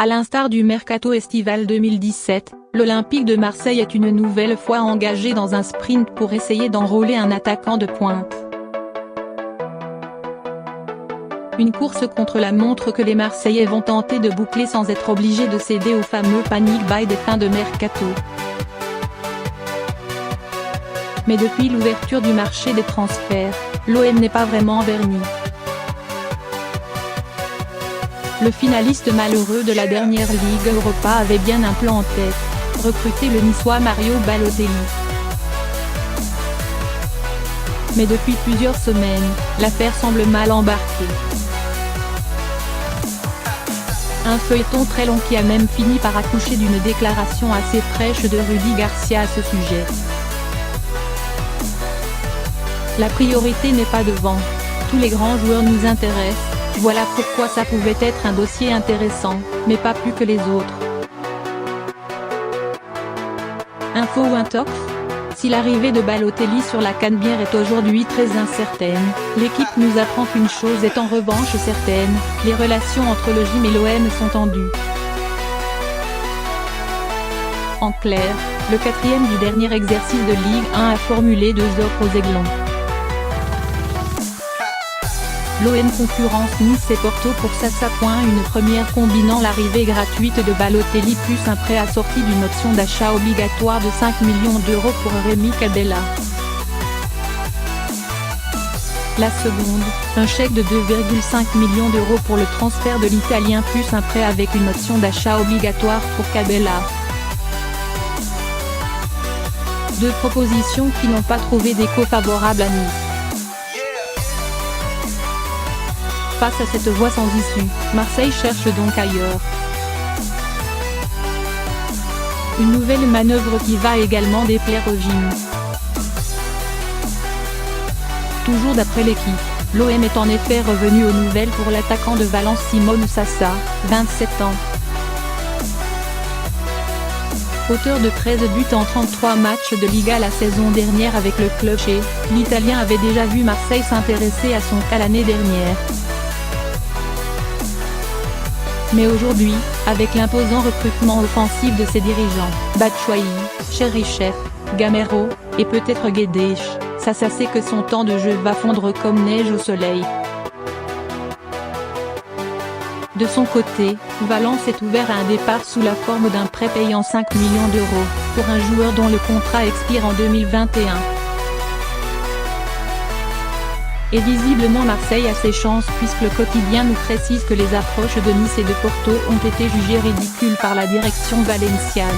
À l'instar du mercato estival 2017, l'Olympique de Marseille est une nouvelle fois engagé dans un sprint pour essayer d'enrôler un attaquant de pointe. Une course contre la montre que les Marseillais vont tenter de boucler sans être obligés de céder au fameux panic buy des fins de mercato. Mais depuis l'ouverture du marché des transferts, l'OM n'est pas vraiment verni. Le finaliste malheureux de la dernière Ligue Europa avait bien un plan en tête, recruter le Niçois Mario Balotelli. Mais depuis plusieurs semaines, l'affaire semble mal embarquée. Un feuilleton très long qui a même fini par accoucher d'une déclaration assez fraîche de Rudy Garcia à ce sujet. La priorité n'est pas devant. Tous les grands joueurs nous intéressent, voilà pourquoi ça pouvait être un dossier intéressant, mais pas plus que les autres. Info ou intox ? Si l'arrivée de Balotelli sur la Canebière est aujourd'hui très incertaine, l'équipe nous apprend qu'une chose est en revanche certaine, les relations entre le gym et l'OM sont tendues. En clair, le quatrième du dernier exercice de Ligue 1 a formulé 2 offres aux Aiglons. L'OM concurrence Nice et Porto pour sa une première combinant l'arrivée gratuite de Balotelli plus un prêt assorti d'une option d'achat obligatoire de 5 millions d'euros pour Rémi Cabella. La seconde, un chèque de 2,5 millions d'euros pour le transfert de l'Italien plus un prêt avec une option d'achat obligatoire pour Cabella. 2 propositions qui n'ont pas trouvé d'écho favorable à Nice. Face à cette voie sans issue, Marseille cherche donc ailleurs. Une nouvelle manœuvre qui va également déplaire au gym. Toujours d'après l'équipe, l'OM est en effet revenu aux nouvelles pour l'attaquant de Valence Simone Sassa, 27 ans. Auteur de 13 buts en 33 matchs de Liga la saison dernière avec le club chez, l'Italien avait déjà vu Marseille s'intéresser à son cas l'année dernière. Mais aujourd'hui, avec l'imposant recrutement offensif de ses dirigeants, Batshuayi, Cheryshev, Gamero, et peut-être Guedes, Sassa sait que son temps de jeu va fondre comme neige au soleil. De son côté, Valence est ouvert à un départ sous la forme d'un prêt payant 5 millions d'euros, pour un joueur dont le contrat expire en 2021. Et visiblement Marseille a ses chances puisque le quotidien nous précise que les approches de Nice et de Porto ont été jugées ridicules par la direction valenciane.